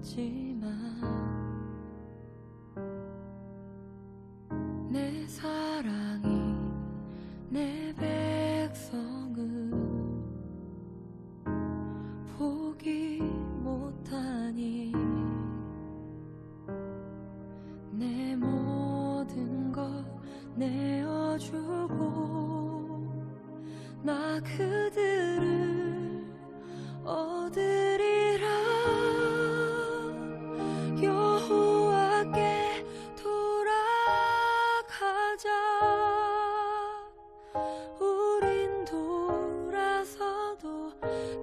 없지만 내 사랑이 내 백성을 포기 못하니 내 모든 것 내어주고 나 그들을 얻으리라. 여호와께 돌아가자. 우린 돌아서도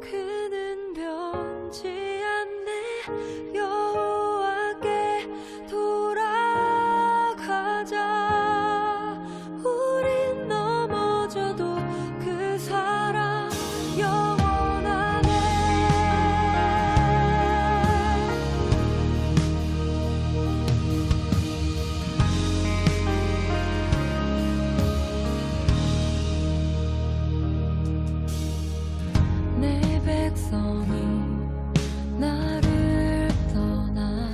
그는 변치 않네. 여호와께 돌아가자. 우린 넘어져도 그 사랑 영원하네. 내 백성이 나를 떠나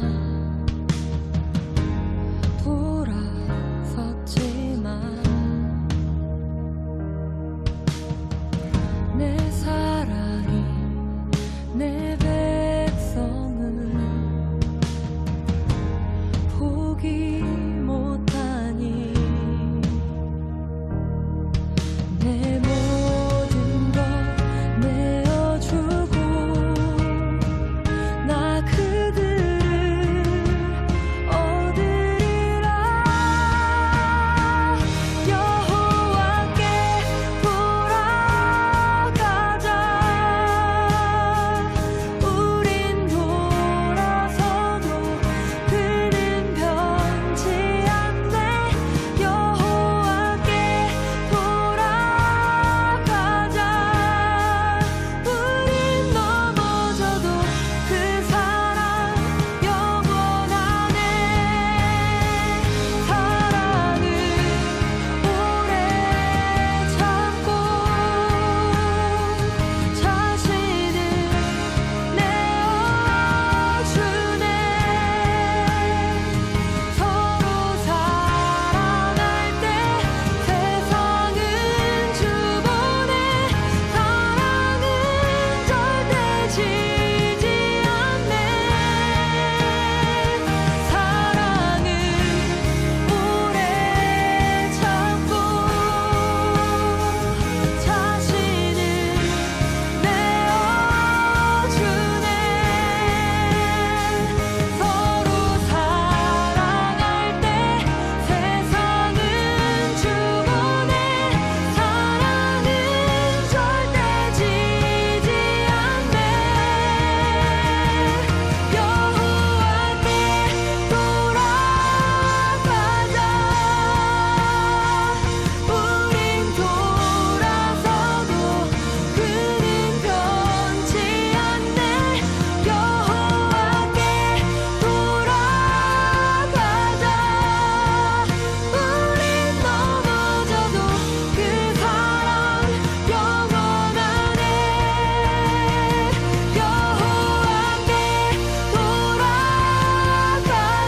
돌아섰지만 내 사랑이 내 백성을 포기 못하니 내 모든 것 내어주고 나 그들을 얻으리라. 여호와께 돌아가자. 우린 돌아서도 그는 변치 않네. 여호와께 돌아가자. 우린 넘어져도 그 사랑 영원하네. 사랑을 오래 참고 자신을 내어주네. 서로 사랑할 때 세상은 주보네. 사랑은 절대 지지 않네. 사랑을 오래 참고 자신을 내어주네. 서로 사랑할 때 세상은 주보네. 사랑은 절대 지지 않네. 여호와께 돌아가자. 우린 돌아서도 그는 변치 않네. 여호와께 돌아가자. 우린 넘어져도 그 사랑 영원하네. 여호와께 돌아가자.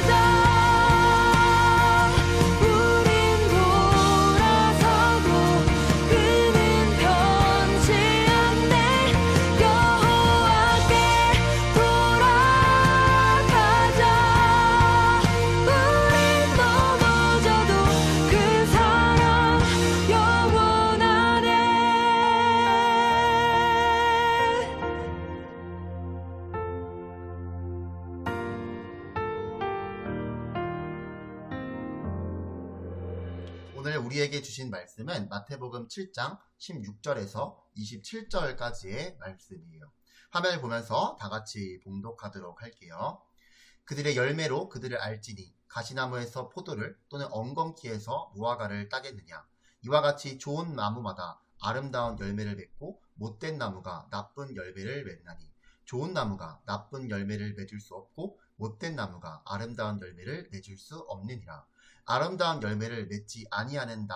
우린 돌아서도 그는 변치 않네. 여호와께 돌아가자. 우린 넘어져도 그 사랑 영원하네. 오늘 우리에게 주신 말씀은 마태복음 7장 16절에서 27절까지의 말씀이에요. 화면을 보면서 다 같이 봉독하도록 할게요. 그들의 열매로 그들을 알지니 가시나무에서 포도를 또는 엉겅퀴에서 무화과를 따겠느냐. 이와 같이 좋은 나무마다 아름다운 열매를 맺고 못된 나무가 나쁜 열매를 맺나니 좋은 나무가 나쁜 열매를 맺을 수 없고 못된 나무가 아름다운 열매를 맺을 수 없느니라. 아름다운 열매를 맺지 아니하는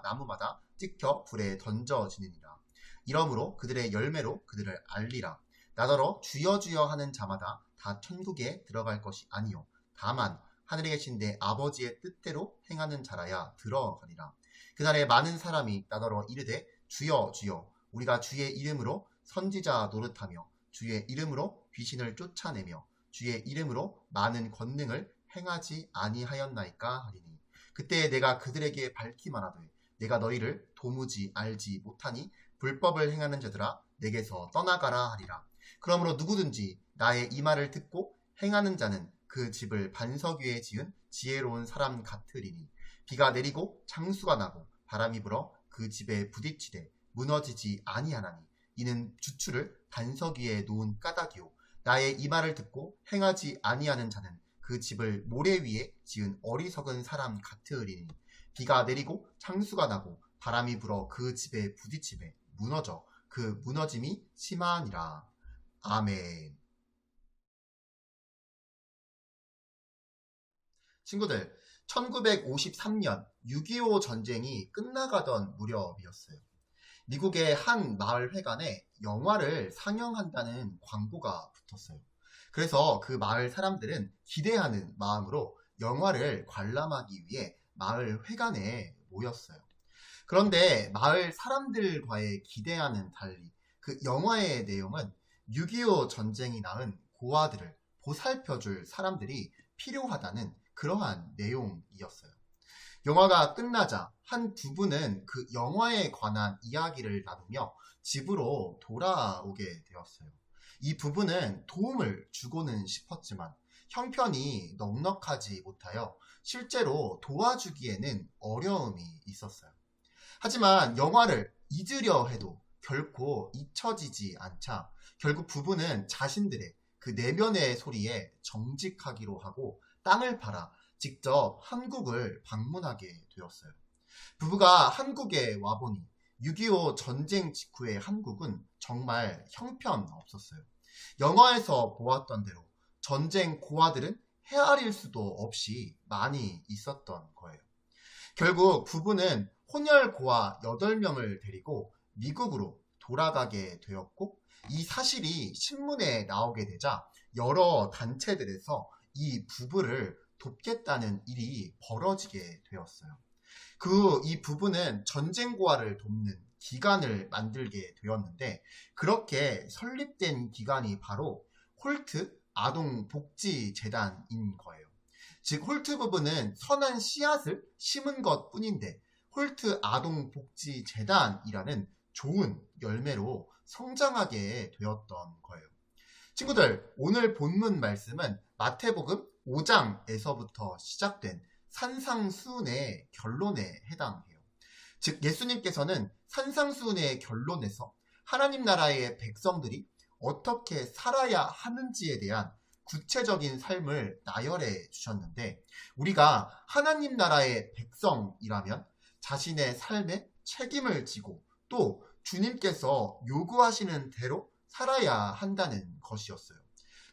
나무마다 찍혀 불에 던져지느니라. 이러므로 그들의 열매로 그들을 알리라. 나더러 주여 주여 하는 자마다 다 천국에 들어갈 것이 아니요 다만 하늘에 계신 내 아버지의 뜻대로 행하는 자라야 들어가리라. 그날에 많은 사람이 나더러 이르되 주여 주여 우리가 주의 이름으로 선지자 노릇하며 주의 이름으로 귀신을 쫓아내며 주의 이름으로 많은 권능을 행하지 아니하였나이까 하리니 그때 내가 그들에게 밝히 말하되 내가 너희를 도무지 알지 못하니 불법을 행하는 자들아 내게서 떠나가라 하리라. 그러므로 누구든지 나의 이 말을 듣고 행하는 자는 그 집을 반석 위에 지은 지혜로운 사람 같으리니 비가 내리고 창수가 나고 바람이 불어 그 집에 부딪히되 무너지지 아니하나니 이는 주추를 반석 위에 놓은 까닭이요 나의 이 말을 듣고 행하지 아니하는 자는 그 집을 모래 위에 지은 어리석은 사람 같으리니 비가 내리고 창수가 나고 바람이 불어 그 집에 부딪히매 무너져 그 무너짐이 심하니라. 아멘. 친구들, 1953년 6.25 전쟁이 끝나가던 무렵이었어요. 미국의 한 마을 회관에 영화를 상영한다는 광고가 붙었어요. 그래서 그 마을 사람들은 기대하는 마음으로 영화를 관람하기 위해 마을 회관에 모였어요. 그런데 마을 사람들과의 기대와는 달리 그 영화의 내용은 6.25 전쟁이 낳은 고아들을 보살펴줄 사람들이 필요하다는 그러한 내용이었어요. 영화가 끝나자 한 부부는 그 영화에 관한 이야기를 나누며 집으로 돌아오게 되었어요. 이 부부는 도움을 주고는 싶었지만 형편이 넉넉하지 못하여 실제로 도와주기에는 어려움이 있었어요. 하지만 영화를 잊으려 해도 결코 잊혀지지 않자 결국 부부는 자신들의 그 내면의 소리에 정직하기로 하고 땅을 팔아 직접 한국을 방문하게 되었어요. 부부가 한국에 와보니 6.25 전쟁 직후의 한국은 정말 형편없었어요. 영화에서 보았던 대로 전쟁 고아들은 헤아릴 수도 없이 많이 있었던 거예요. 결국 부부는 혼혈 고아 8명을 데리고 미국으로 돌아가게 되었고 이 사실이 신문에 나오게 되자 여러 단체들에서 이 부부를 돕겠다는 일이 벌어지게 되었어요. 이 부부는 전쟁 고아를 돕는 기관을 만들게 되었는데 그렇게 설립된 기관이 바로 홀트 아동복지재단인 거예요. 즉 홀트 부부는 선한 씨앗을 심은 것 뿐인데 홀트 아동복지재단이라는 좋은 열매로 성장하게 되었던 거예요. 친구들, 오늘 본문 말씀은 마태복음 5장에서부터 시작된 산상수훈의 결론에 해당해요. 즉 예수님께서는 산상수훈의 결론에서 하나님 나라의 백성들이 어떻게 살아야 하는지에 대한 구체적인 삶을 나열해 주셨는데 우리가 하나님 나라의 백성이라면 자신의 삶에 책임을 지고 또 주님께서 요구하시는 대로 살아야 한다는 것이었어요.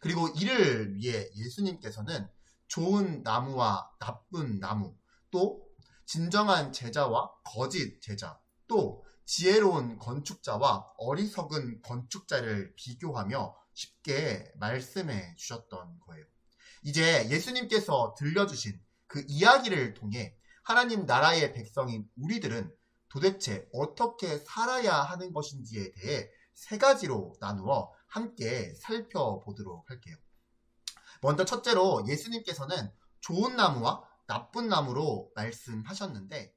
그리고 이를 위해 예수님께서는 좋은 나무와 나쁜 나무, 또 진정한 제자와 거짓 제자, 또 지혜로운 건축자와 어리석은 건축자를 비교하며 쉽게 말씀해 주셨던 거예요. 이제 예수님께서 들려주신 그 이야기를 통해 하나님 나라의 백성인 우리들은 도대체 어떻게 살아야 하는 것인지에 대해 3가지로 나누어 함께 살펴보도록 할게요. 먼저 첫째로 예수님께서는 좋은 나무와 나쁜 나무로 말씀하셨는데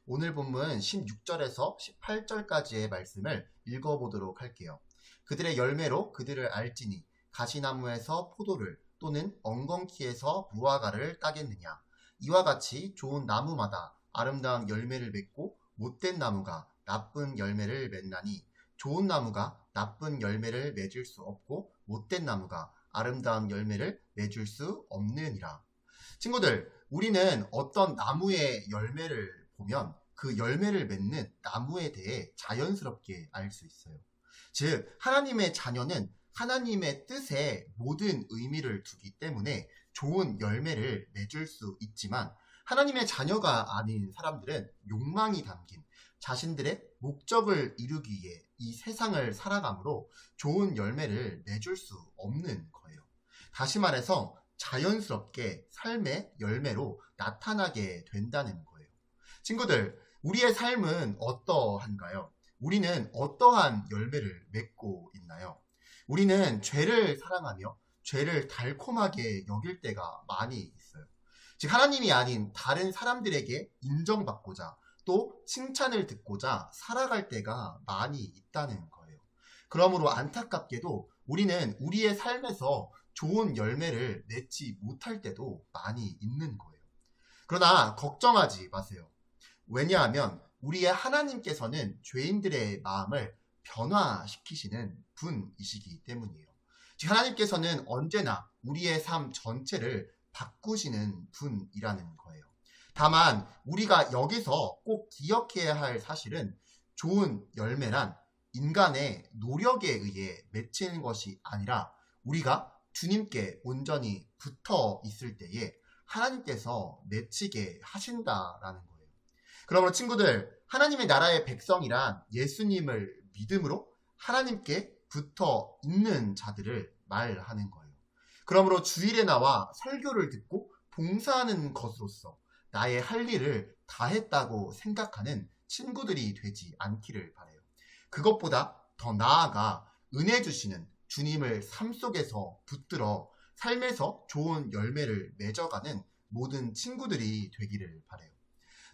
오늘 본문 16절에서 18절까지의 말씀을 읽어보도록 할게요. 그들의 열매로 그들을 알지니 가시나무에서 포도를 또는 엉겅퀴에서 무화과를 따겠느냐. 이와 같이 좋은 나무마다 아름다운 열매를 맺고 못된 나무가 나쁜 열매를 맺나니 좋은 나무가 나쁜 열매를 맺을 수 없고 못된 나무가 아름다운 열매를 맺을 수 없느니라. 친구들, 우리는 어떤 나무의 열매를 보면 그 열매를 맺는 나무에 대해 자연스럽게 알 수 있어요. 즉 하나님의 자녀는 하나님의 뜻에 모든 의미를 두기 때문에 좋은 열매를 맺을 수 있지만 하나님의 자녀가 아닌 사람들은 욕망이 담긴 자신들의 목적을 이루기 위해 이 세상을 살아가므로 좋은 열매를 맺을 수 없는 거예요. 다시 말해서 자연스럽게 삶의 열매로 나타나게 된다는 거예요. 친구들, 우리의 삶은 어떠한가요? 우리는 어떠한 열매를 맺고 있나요? 우리는 죄를 사랑하며 죄를 달콤하게 여길 때가 많이 있어요. 즉 하나님이 아닌 다른 사람들에게 인정받고자 또 칭찬을 듣고자 살아갈 때가 많이 있다는 거예요. 그러므로 안타깝게도 우리는 우리의 삶에서 좋은 열매를 맺지 못할 때도 많이 있는 거예요. 그러나 걱정하지 마세요. 왜냐하면 우리의 하나님께서는 죄인들의 마음을 변화시키시는 분이시기 때문이에요. 즉 하나님께서는 언제나 우리의 삶 전체를 바꾸시는 분이라는 거예요. 다만 우리가 여기서 꼭 기억해야 할 사실은 좋은 열매란 인간의 노력에 의해 맺히는 것이 아니라 우리가 주님께 온전히 붙어 있을 때에 하나님께서 맺히게 하신다라는 거예요. 그러므로 친구들, 하나님의 나라의 백성이란 예수님을 믿음으로 하나님께 붙어 있는 자들을 말하는 거예요. 그러므로 주일에 나와 설교를 듣고 봉사하는 것으로서 나의 할 일을 다했다고 생각하는 친구들이 되지 않기를 바라요. 그것보다 더 나아가 은혜 주시는 주님을 삶 속에서 붙들어 삶에서 좋은 열매를 맺어가는 모든 친구들이 되기를 바라요.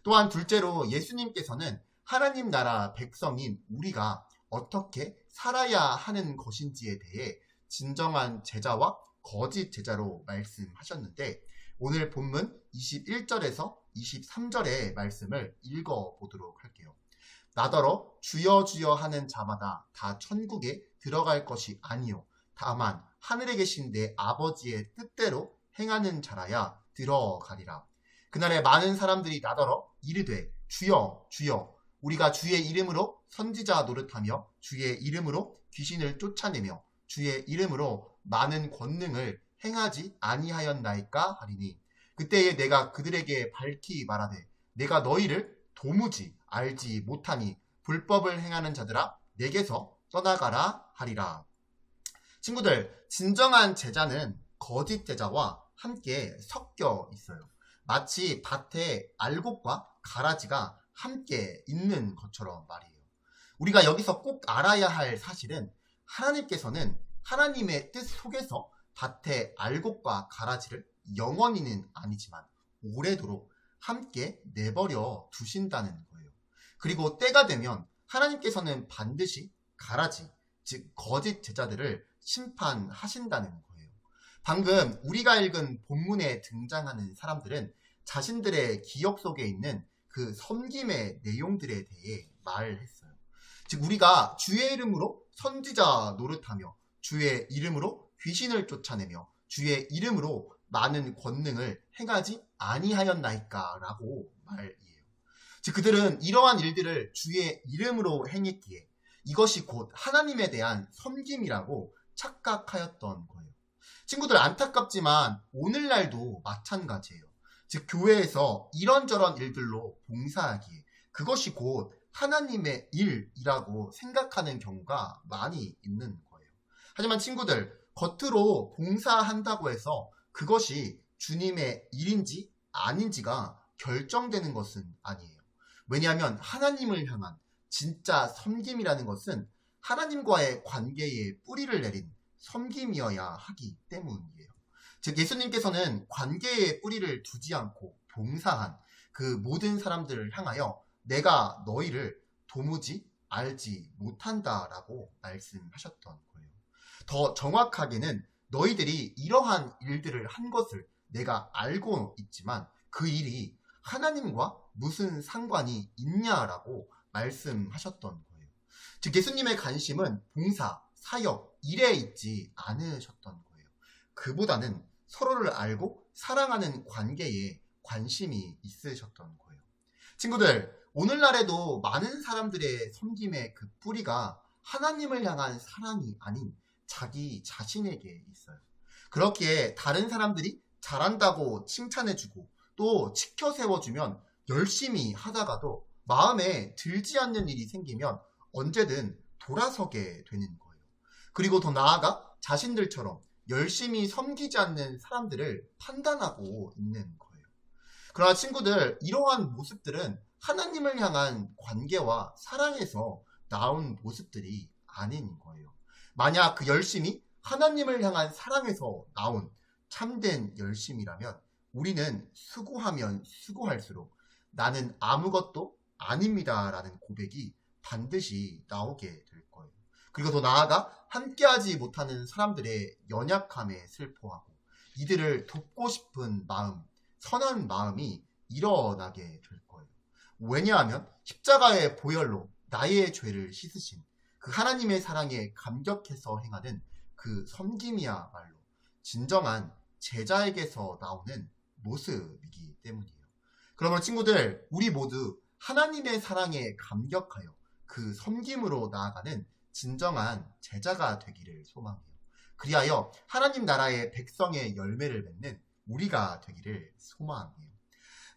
또한 둘째로 예수님께서는 하나님 나라 백성인 우리가 어떻게 살아야 하는 것인지에 대해 진정한 제자와 거짓 제자로 말씀하셨는데 오늘 본문 21절에서 23절의 말씀을 읽어보도록 할게요. 나더러 주여 주여 하는 자마다 다 천국에 들어갈 것이 아니요 다만 하늘에 계신 내 아버지의 뜻대로 행하는 자라야 들어가리라. 그날에 많은 사람들이 나더러 이르되 주여 주여 우리가 주의 이름으로 선지자 노릇하며 주의 이름으로 귀신을 쫓아내며 주의 이름으로 많은 권능을 행하지 아니하였나이까 하리니 그때에 내가 그들에게 밝히 말하되 내가 너희를 도무지 알지 못하니 불법을 행하는 자들아 내게서 떠나가라 하리라. 친구들, 진정한 제자는 거짓 제자와 함께 섞여 있어요. 마치 밭에 알곡과 가라지가 함께 있는 것처럼 말이에요. 우리가 여기서 꼭 알아야 할 사실은 하나님께서는 하나님의 뜻 속에서 밭에 알곡과 가라지를 영원히는 아니지만 오래도록 함께 내버려 두신다는 거예요. 그리고 때가 되면 하나님께서는 반드시 가라지, 즉 거짓 제자들을 심판하신다는 거예요. 방금 우리가 읽은 본문에 등장하는 사람들은 자신들의 기억 속에 있는 그 섬김의 내용들에 대해 말했어요. 즉 우리가 주의 이름으로 선지자 노릇하며 주의 이름으로 귀신을 쫓아내며 주의 이름으로 많은 권능을 행하지 아니하였나이까 라고 말이에요. 즉 그들은 이러한 일들을 주의 이름으로 행했기에 이것이 곧 하나님에 대한 섬김이라고 착각하였던 거예요. 친구들, 안타깝지만 오늘날도 마찬가지예요. 즉 교회에서 이런저런 일들로 봉사하기에 그것이 곧 하나님의 일이라고 생각하는 경우가 많이 있는 거예요. 하지만 친구들, 겉으로 봉사한다고 해서 그것이 주님의 일인지 아닌지가 결정되는 것은 아니에요. 왜냐하면 하나님을 향한 진짜 섬김이라는 것은 하나님과의 관계에 뿌리를 내린 섬김이어야 하기 때문이에요. 즉 예수님께서는 관계에 뿌리를 두지 않고 봉사한 그 모든 사람들을 향하여 내가 너희를 도무지 알지 못한다라고 말씀하셨던 거예요. 더 정확하게는 너희들이 이러한 일들을 한 것을 내가 알고 있지만 그 일이 하나님과 무슨 상관이 있냐라고 말씀하셨던 거예요. 즉 예수님의 관심은 봉사, 사역, 일에 있지 않으셨던 거예요. 그보다는 서로를 알고 사랑하는 관계에 관심이 있으셨던 거예요. 친구들, 오늘날에도 많은 사람들의 섬김의 그 뿌리가 하나님을 향한 사랑이 아닌 자기 자신에게 있어요. 그렇기에 다른 사람들이 잘한다고 칭찬해주고 또 치켜 세워주면 열심히 하다가도 마음에 들지 않는 일이 생기면 언제든 돌아서게 되는 거예요. 그리고 더 나아가 자신들처럼 열심히 섬기지 않는 사람들을 판단하고 있는 거예요. 그러나 친구들, 이러한 모습들은 하나님을 향한 관계와 사랑에서 나온 모습들이 아닌 거예요. 만약 그 열심이 하나님을 향한 사랑에서 나온 참된 열심이라면 우리는 수고하면 수고할수록 나는 아무것도 아닙니다 라는 고백이 반드시 나오게 될 거예요. 그리고 더 나아가 함께하지 못하는 사람들의 연약함에 슬퍼하고 이들을 돕고 싶은 마음, 선한 마음이 일어나게 될 거예요. 왜냐하면 십자가의 보혈로 나의 죄를 씻으신 그 하나님의 사랑에 감격해서 행하는 그 섬김이야말로 진정한 제자에게서 나오는 모습이기 때문이에요. 그러면 친구들, 우리 모두 하나님의 사랑에 감격하여 그 섬김으로 나아가는 진정한 제자가 되기를 소망해요. 그리하여 하나님 나라의 백성의 열매를 맺는 우리가 되기를 소망해요.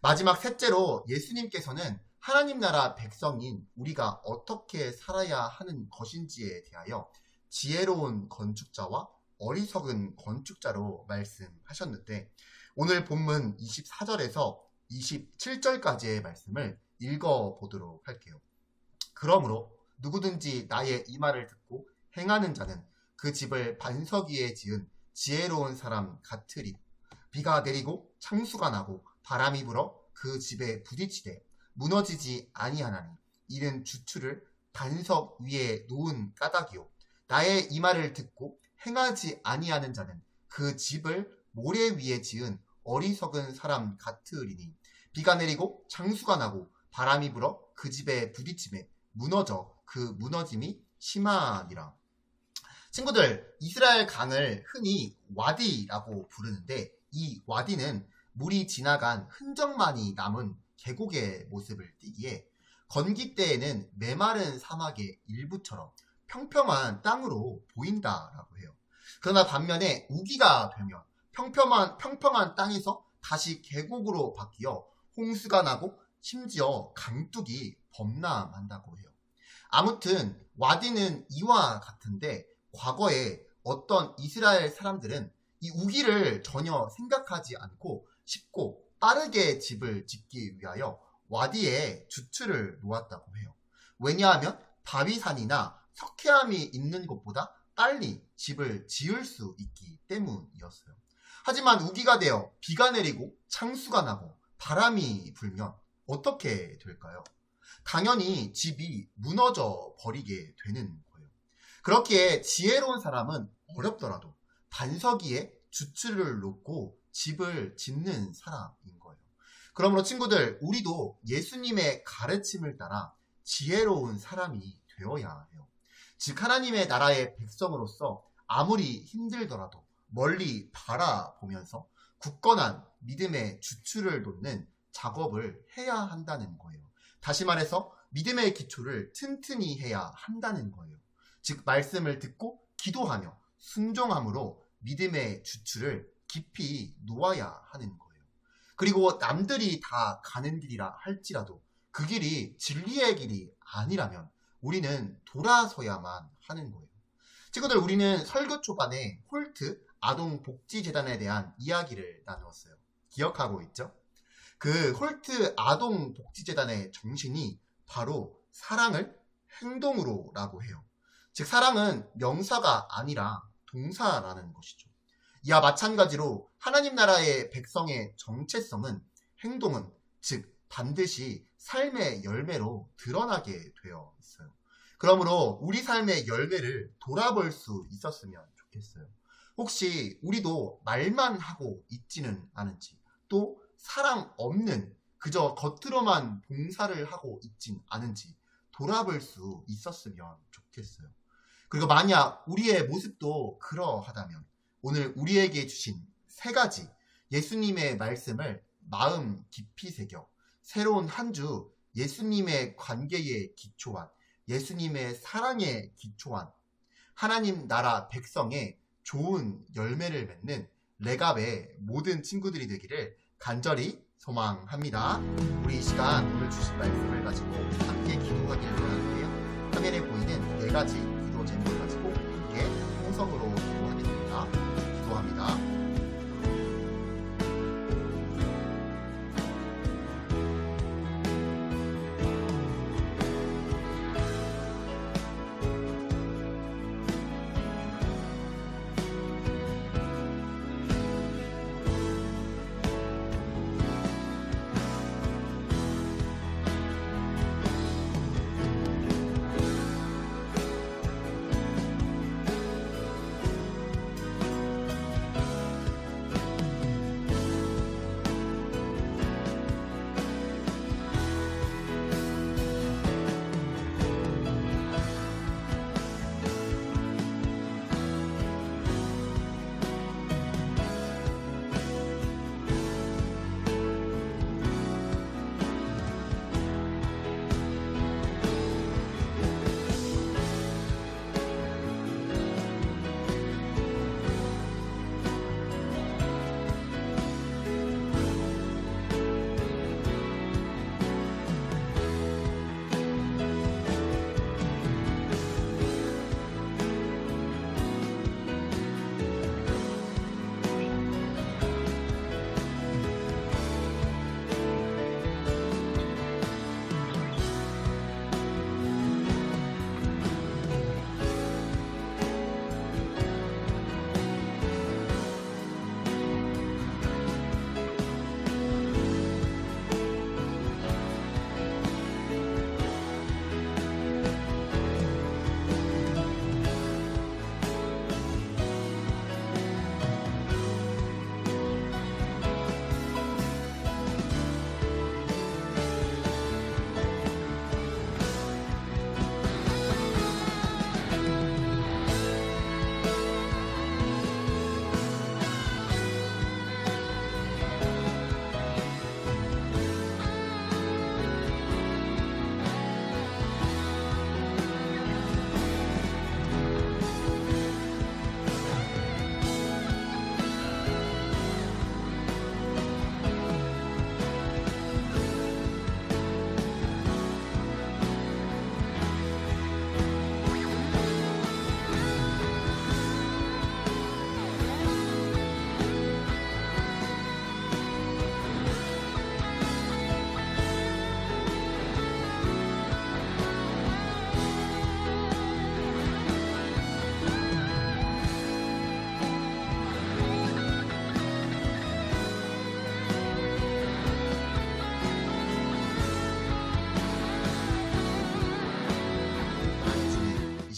마지막 셋째로 예수님께서는 하나님 나라 백성인 우리가 어떻게 살아야 하는 것인지에 대하여 지혜로운 건축자와 어리석은 건축자로 말씀하셨는데, 오늘 본문 24절에서 27절까지의 말씀을 읽어보도록 할게요. 그러므로 누구든지 나의 이 말을 듣고 행하는 자는 그 집을 반석 위에 지은 지혜로운 사람 같으리. 비가 내리고 창수가 나고 바람이 불어 그 집에 부딪히되 무너지지 아니하나니 이는 주추를 반석 위에 놓은 까닭이요. 나의 이 말을 듣고 행하지 아니하는 자는 그 집을 모래 위에 지은 어리석은 사람 같으리니 비가 내리고 창수가 나고 바람이 불어 그 집에 부딪힘에 무너져 그 무너짐이 심하니라. 친구들, 이스라엘 강을 흔히 와디라고 부르는데 이 와디는 물이 지나간 흔적만이 남은 계곡의 모습을 띠기에 건기 때에는 메마른 사막의 일부처럼 평평한 땅으로 보인다라고 해요. 그러나 반면에 우기가 되면 평평한 땅에서 다시 계곡으로 바뀌어 홍수가 나고 심지어 강둑이 범람한다고 해요. 아무튼 와디는 이와 같은데 과거에 어떤 이스라엘 사람들은 이 우기를 전혀 생각하지 않고 쉽고 빠르게 집을 짓기 위하여 와디에 주추를 놓았다고 해요. 왜냐하면 바위산이나 석회암이 있는 곳보다 빨리 집을 지을 수 있기 때문이었어요. 하지만 우기가 되어 비가 내리고 창수가 나고 바람이 불면 어떻게 될까요? 당연히 집이 무너져 버리게 되는 거예요. 그렇기에 지혜로운 사람은 어렵더라도 반석 위에 주추를 놓고 집을 짓는 사람인 거예요. 그러므로 친구들, 우리도 예수님의 가르침을 따라 지혜로운 사람이 되어야 해요. 즉 하나님의 나라의 백성으로서 아무리 힘들더라도 멀리 바라보면서 굳건한 믿음의 주추를 놓는 작업을 해야 한다는 거예요. 다시 말해서 믿음의 기초를 튼튼히 해야 한다는 거예요. 즉 말씀을 듣고 기도하며 순종함으로 믿음의 주추를 깊이 놓아야 하는 거예요. 그리고 남들이 다 가는 길이라 할지라도 그 길이 진리의 길이 아니라면 우리는 돌아서야만 하는 거예요. 친구들, 우리는 설교 초반에 홀트 아동복지재단에 대한 이야기를 나누었어요. 기억하고 있죠? 그 홀트 아동복지재단의 정신이 바로 사랑을 행동으로 라고 해요. 즉 사랑은 명사가 아니라 동사라는 것이죠. 이와 마찬가지로 하나님 나라의 백성의 정체성은 행동은 즉 반드시 삶의 열매로 드러나게 되어 있어요. 그러므로 우리 삶의 열매를 돌아볼 수 있었으면 좋겠어요. 혹시 우리도 말만 하고 있지는 않은지, 또 사랑 없는 그저 겉으로만 봉사를 하고 있진 않은지 돌아볼 수 있었으면 좋겠어요. 그리고 만약 우리의 모습도 그러하다면 오늘 우리에게 주신 3가지 예수님의 말씀을 마음 깊이 새겨 새로운 한 주 예수님의 관계에 기초한, 예수님의 사랑에 기초한 하나님 나라 백성의 좋은 열매를 맺는 레갑의 모든 친구들이 되기를 간절히 소망합니다. 우리 이 시간 오늘 주신 말씀을 가지고 함께 기도하기를 원하는데요. 화면에 보이는 4가지 기도 제목을 가지고 함께 통성으로 기도하겠습니다.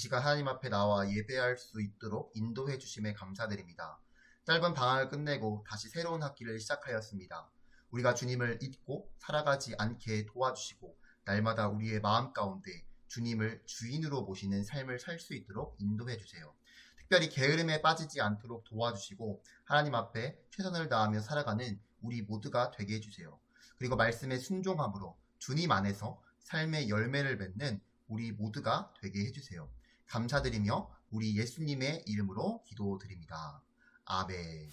시간 하나님 앞에 나와 예배할 수 있도록 인도해 주심에 감사드립니다. 짧은 방학을 끝내고 다시 새로운 학기를 시작하였습니다. 우리가 주님을 잊고 살아가지 않게 도와주시고 날마다 우리의 마음 가운데 주님을 주인으로 모시는 삶을 살 수 있도록 인도해 주세요. 특별히 게으름에 빠지지 않도록 도와주시고 하나님 앞에 최선을 다하며 살아가는 우리 모두가 되게 해주세요. 그리고 말씀에 순종함으로 주님 안에서 삶의 열매를 맺는 우리 모두가 되게 해주세요. 감사드리며 우리 예수님의 이름으로 기도드립니다. 아멘.